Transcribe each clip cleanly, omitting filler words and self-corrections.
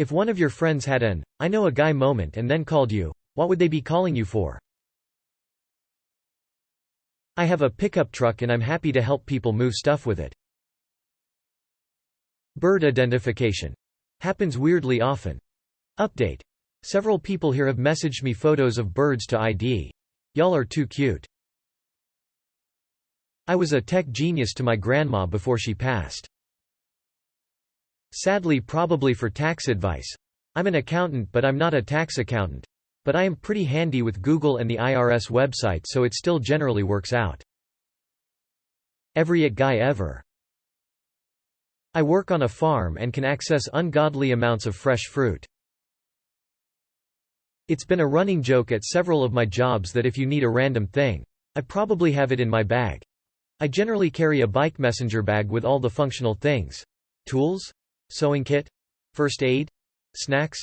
If one of your friends had an "I know a guy" moment and then called you, what would they be calling you for? I have a pickup truck and I'm happy to help people move stuff with it. Bird identification. Happens weirdly often. Update. Several people here have messaged me photos of birds to ID. Y'all are too cute. I was a tech genius to my grandma before she passed. Sadly, probably for tax advice. I'm an accountant but I'm not a tax accountant. But I am pretty handy with Google and the IRS website, so it still generally works out. Every it guy ever. I work on a farm and can access ungodly amounts of fresh fruit. It's been a running joke at several of my jobs that if you need a random thing, I probably have it in my bag. I generally carry a bike messenger bag with all the functional things. Tools? Sewing kit? First aid? Snacks?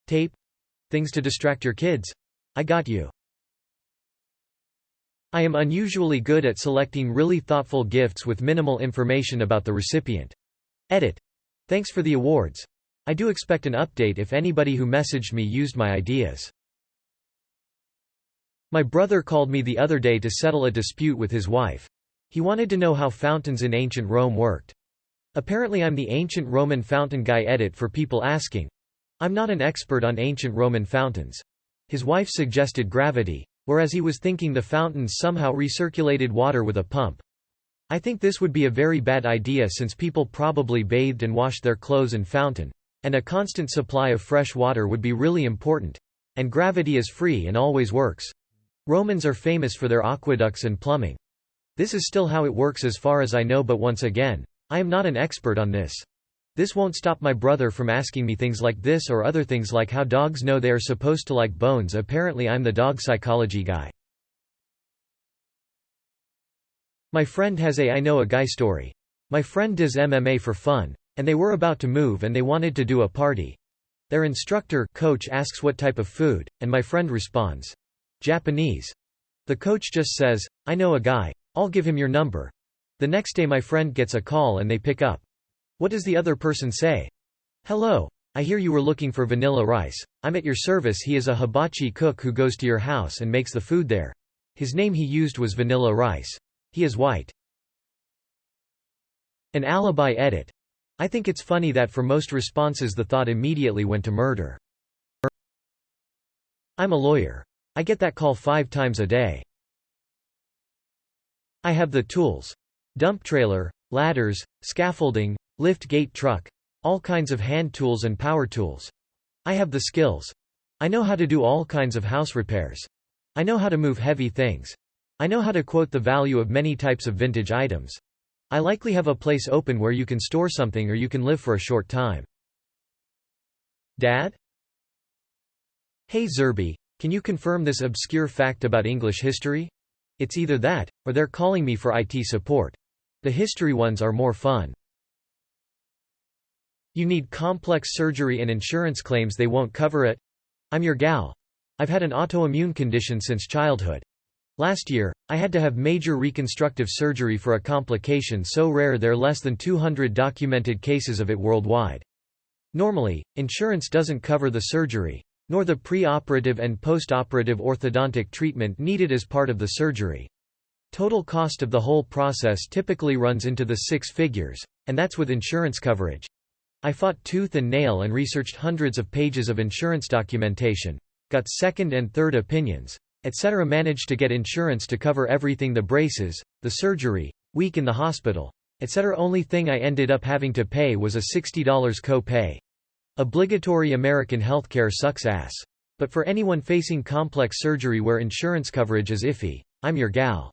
Tape? Things to distract your kids? I got you. I am unusually good at selecting really thoughtful gifts with minimal information about the recipient. Edit. Thanks for the awards. I do expect an update if anybody who messaged me used my ideas. My brother called me the other day to settle a dispute with his wife. He wanted to know how fountains in ancient Rome worked. Apparently I'm the ancient Roman fountain guy. Edit for people asking. I'm not an expert on ancient Roman fountains. His wife suggested gravity, whereas he was thinking the fountains somehow recirculated water with a pump. I think this would be a very bad idea since people probably bathed and washed their clothes in fountain, and a constant supply of fresh water would be really important. And gravity is free and always works. Romans are famous for their aqueducts and plumbing. This is still how it works as far as I know, but once again, I am not an expert on this. This won't stop my brother from asking me things like this or other things like how dogs know they are supposed to like bones. Apparently I'm the dog psychology guy. My friend has a I know a guy story. My friend does MMA for fun, and they were about to move and they wanted to do a party. Their instructor coach asks what type of food, and my friend responds, Japanese. The coach just says, I know a guy, I'll give him your number. The next day my friend gets a call and they pick up. What does the other person say? Hello, I hear you were looking for vanilla rice. I'm at your service. He is a hibachi cook who goes to your house and makes the food there. His name he used was Vanilla Rice. He is white. An alibi. Edit. I think it's funny that for most responses the thought immediately went to murder. I'm a lawyer. I get that call 5 times a day. I have the tools. Dump trailer, ladders, scaffolding, lift gate truck, all kinds of hand tools and power tools. I have the skills. I know how to do all kinds of house repairs. I know how to move heavy things. I know how to quote the value of many types of vintage items. I likely have a place open where you can store something or you can live for a short time. Dad? Hey Zerby, can you confirm this obscure fact about English history? It's either that, or they're calling me for IT support. The history ones are more fun. You need complex surgery and insurance claims they won't cover it? I'm your gal. I've had an autoimmune condition since childhood. Last year, I had to have major reconstructive surgery for a complication so rare there are less than 200 documented cases of it worldwide. Normally, insurance doesn't cover the surgery, nor the pre-operative and post-operative orthodontic treatment needed as part of the surgery. Total cost of the whole process typically runs into the 6 figures, and that's with insurance coverage. I fought tooth and nail and researched hundreds of pages of insurance documentation, got second and third opinions, etc. Managed to get insurance to cover everything: the braces, the surgery, week in the hospital, etc. Only thing I ended up having to pay was a $60 co-pay. Obligatory American healthcare sucks ass. But for anyone facing complex surgery where insurance coverage is iffy, I'm your gal.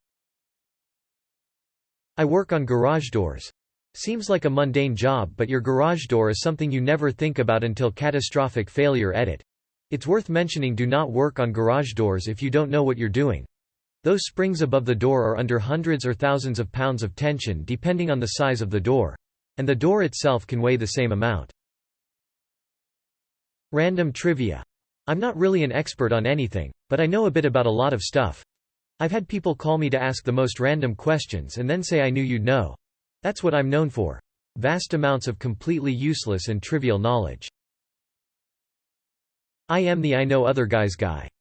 I work on garage doors. Seems like a mundane job, but your garage door is something you never think about until catastrophic failure. Edit. It's worth mentioning, do not work on garage doors if you don't know what you're doing. Those springs above the door are under hundreds or thousands of pounds of tension depending on the size of the door. And the door itself can weigh the same amount. Random trivia. I'm not really an expert on anything, but I know a bit about a lot of stuff. I've had people call me to ask the most random questions and then say I knew you'd know. That's what I'm known for. Vast amounts of completely useless and trivial knowledge. I am the I know other guys guy.